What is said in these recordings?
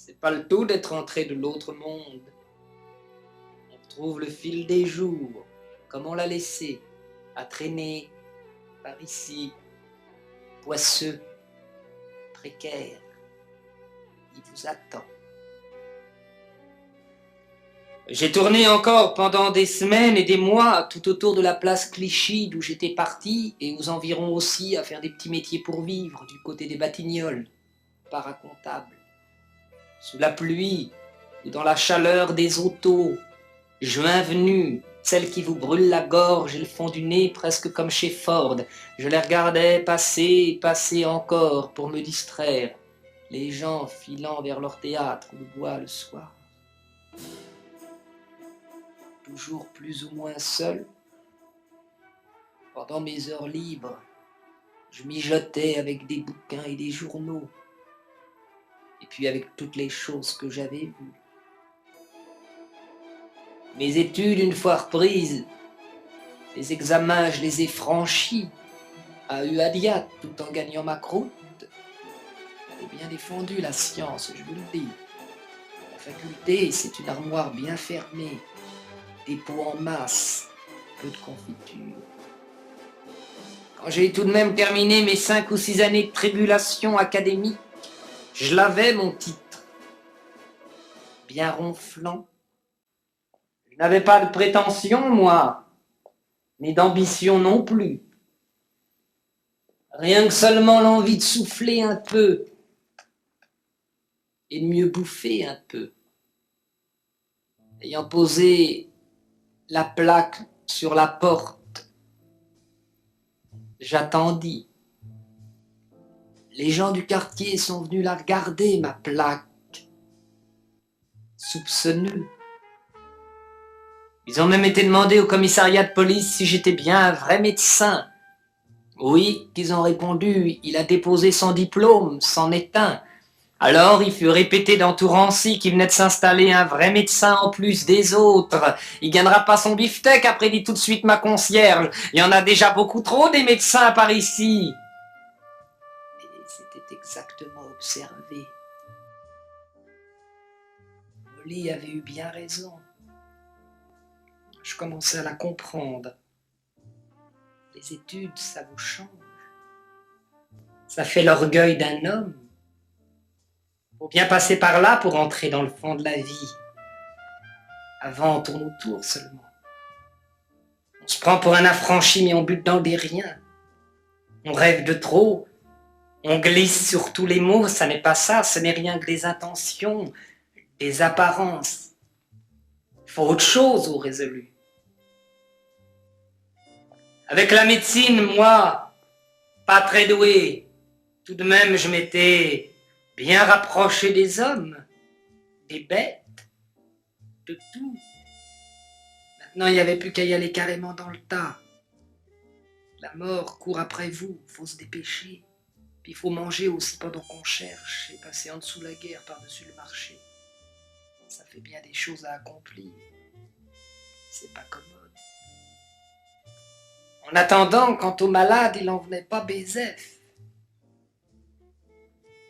C'est pas le tout d'être entré de l'autre monde. On retrouve le fil des jours, comme on l'a laissé, à traîner par ici, poisseux, précaire. Il vous attend. J'ai tourné encore pendant des semaines et des mois tout autour de la place Clichy d'où j'étais parti et aux environs aussi à faire des petits métiers pour vivre du côté des Batignolles, paracomptable. Sous la pluie ou dans la chaleur des autos, juin venu, celle qui vous brûle la gorge et le fond du nez presque comme chez Ford, je les regardais passer et passer encore pour me distraire, les gens filant vers leur théâtre ou le bois le soir. Toujours plus ou moins seul, pendant mes heures libres, je mijotais avec des bouquins et des journaux, et puis avec toutes les choses que j'avais vues. Mes études, une fois reprises, les examens, je les ai franchis, à Uadiat, tout en gagnant ma croûte. J'ai bien défendu la science, je vous le dis. La faculté, c'est une armoire bien fermée, des pots en masse, peu de confiture. Quand j'ai tout de même terminé mes 5 ou 6 années de tribulation académique, je l'avais mon titre, bien ronflant. Je n'avais pas de prétention, moi, ni d'ambition non plus. Rien que seulement l'envie de souffler un peu et de mieux bouffer un peu. Ayant posé la plaque sur la porte, j'attendis. Les gens du quartier sont venus la regarder, ma plaque, soupçonneux. Ils ont même été demandés au commissariat de police si j'étais bien un vrai médecin. Oui, qu'ils ont répondu, il a déposé son diplôme, c'en est un. Alors il fut répété dans tout Rancy qu'il venait de s'installer un vrai médecin en plus des autres. Il gagnera pas son beefsteak, après dit tout de suite ma concierge. Il y en a déjà beaucoup trop des médecins par ici. Et c'était exactement observé. Molly avait eu bien raison. Je commençais à la comprendre. Les études, ça vous change. Ça fait l'orgueil d'un homme. Faut bien passer par là pour entrer dans le fond de la vie. Avant, on tourne autour seulement. On se prend pour un affranchi, mais on bute dans des riens. On rêve de trop. On glisse sur tous les mots. Ça n'est pas ça. Ce n'est rien que des intentions, des apparences. Il faut autre chose au résolu. Avec la médecine, moi, pas très doué. Tout de même, je m'étais bien rapproché des hommes, des bêtes, de tout. Maintenant, il n'y avait plus qu'à y aller carrément dans le tas. La mort court après vous, faut se dépêcher. Puis il faut manger aussi pendant qu'on cherche et passer en dessous la guerre par-dessus le marché. Ça fait bien des choses à accomplir. C'est pas commode. En attendant, quant aux malades, il n'en venait pas Bézef.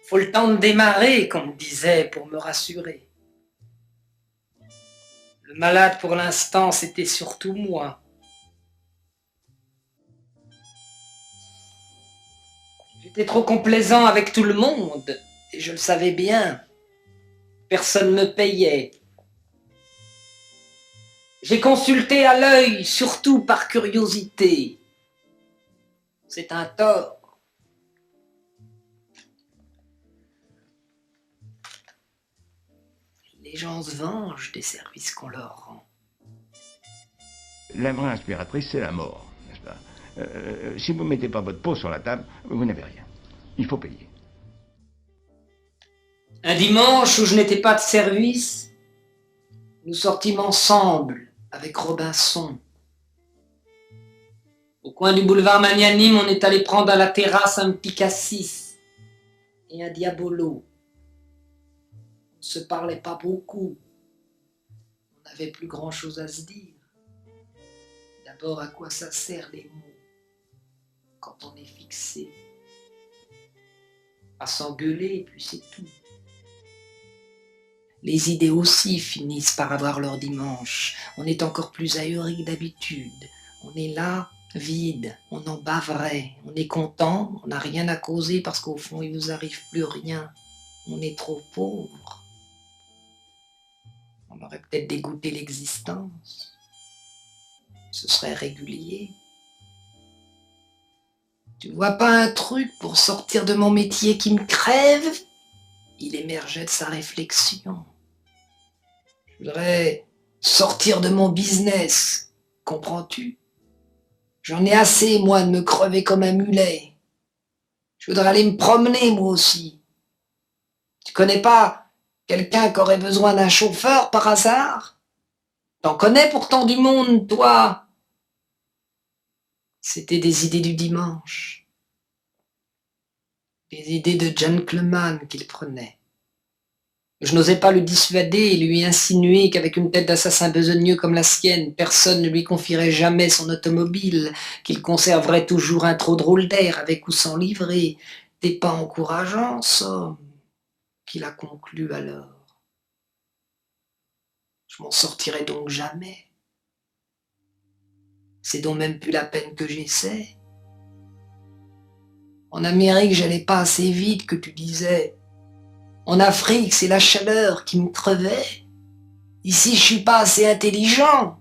Faut le temps de démarrer, qu'on me disait, pour me rassurer. Le malade, pour l'instant, c'était surtout moi. J'étais trop complaisant avec tout le monde, et je le savais bien. Personne ne me payait. J'ai consulté à l'œil, surtout par curiosité. C'est un tort. Les gens se vengent des services qu'on leur rend. La vraie inspiratrice, c'est la mort, n'est-ce pas? Si vous ne mettez pas votre peau sur la table, vous n'avez rien. Il faut payer. Un dimanche où je n'étais pas de service, nous sortîmes ensemble avec Robinson. Au coin du boulevard Magnanime, on est allé prendre à la terrasse un petit cassis et un diabolo. On ne se parlait pas beaucoup. On n'avait plus grand-chose à se dire. D'abord, à quoi ça sert les mots quand on est fixé? À s'engueuler, puis c'est tout. Les idées aussi finissent par avoir leur dimanche. On est encore plus ahuri que d'habitude. On est là, vide, on en bavrait. On est content, on n'a rien à causer parce qu'au fond, il nous arrive plus rien. On est trop pauvre. On aurait peut-être dégoûté l'existence. Ce serait régulier. Tu vois pas un truc pour sortir de mon métier qui me crève? Il émergeait de sa réflexion. Je voudrais sortir de mon business, comprends-tu? J'en ai assez, moi, de me crever comme un mulet. Je voudrais aller me promener, moi aussi. Tu connais pas quelqu'un qui aurait besoin d'un chauffeur par hasard? T'en connais pourtant du monde, toi. C'était des idées du dimanche. Des idées de gentleman qu'il prenait. Je n'osais pas le dissuader et lui insinuer qu'avec une tête d'assassin besogneux comme la sienne, personne ne lui confierait jamais son automobile, qu'il conserverait toujours un trop drôle d'air avec ou sans livret. T'es pas encourageant, somme, qu'il a conclu alors. Je m'en sortirai donc jamais. C'est donc même plus la peine que j'essaie. En Amérique, j'allais pas assez vite que tu disais. En Afrique, c'est la chaleur qui me crevait. Ici, je suis pas assez intelligent.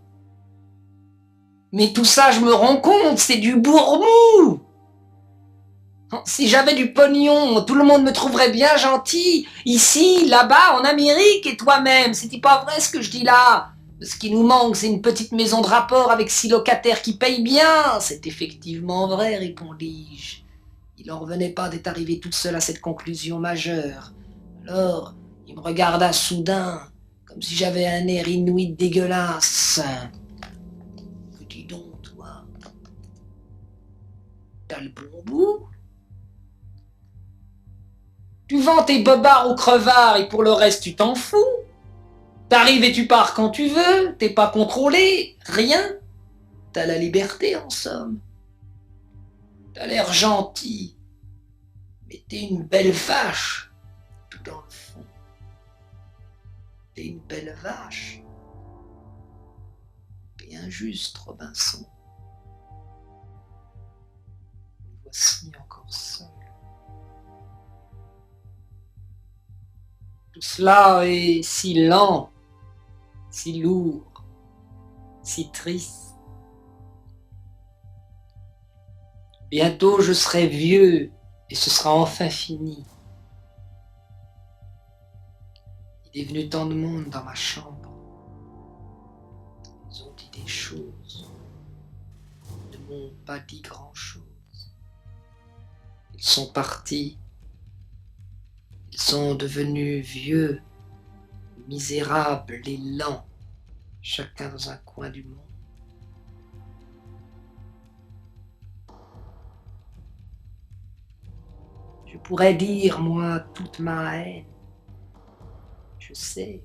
Mais tout ça, je me rends compte, c'est du bourre-mou. Si j'avais du pognon, tout le monde me trouverait bien gentil. Ici, là-bas, en Amérique et toi-même. C'est pas vrai ce que je dis là. Ce qui nous manque, c'est une petite maison de rapport avec 6 locataires qui payent bien. C'est effectivement vrai, répondis-je. Il en revenait pas d'être arrivé toute seule à cette conclusion majeure. Alors, il me regarda soudain, comme si j'avais un air inouï dégueulasse. Dis donc, toi, t'as le bon bout? Tu vends tes bobards aux crevards et pour le reste, tu t'en fous. T'arrives et tu pars quand tu veux, t'es pas contrôlé, rien. T'as la liberté, en somme. T'as l'air gentil, mais t'es une belle vache, tout dans le fond. T'es une belle vache. Bien juste, Robinson. Me voici encore seul. Tout cela est si lent, si lourd, si triste. Bientôt je serai vieux et ce sera enfin fini. Il est venu tant de monde dans ma chambre. Ils ont dit des choses. Ils ne m'ont pas dit grand-chose. Ils sont partis. Ils sont devenus vieux, misérables et lents, chacun dans un coin du monde. Je pourrais dire, moi, toute ma haine. Je sais.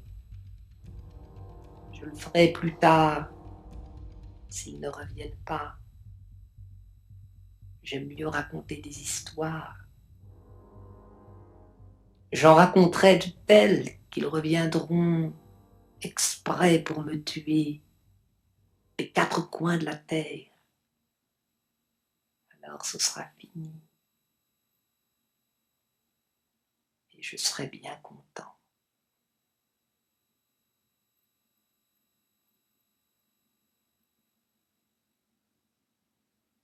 Je le ferai plus tard, s'ils ne reviennent pas. J'aime mieux raconter des histoires. J'en raconterai de telles qu'ils reviendront exprès pour me tuer des 4 coins de la terre. Alors ce sera fini. Et je serai bien content.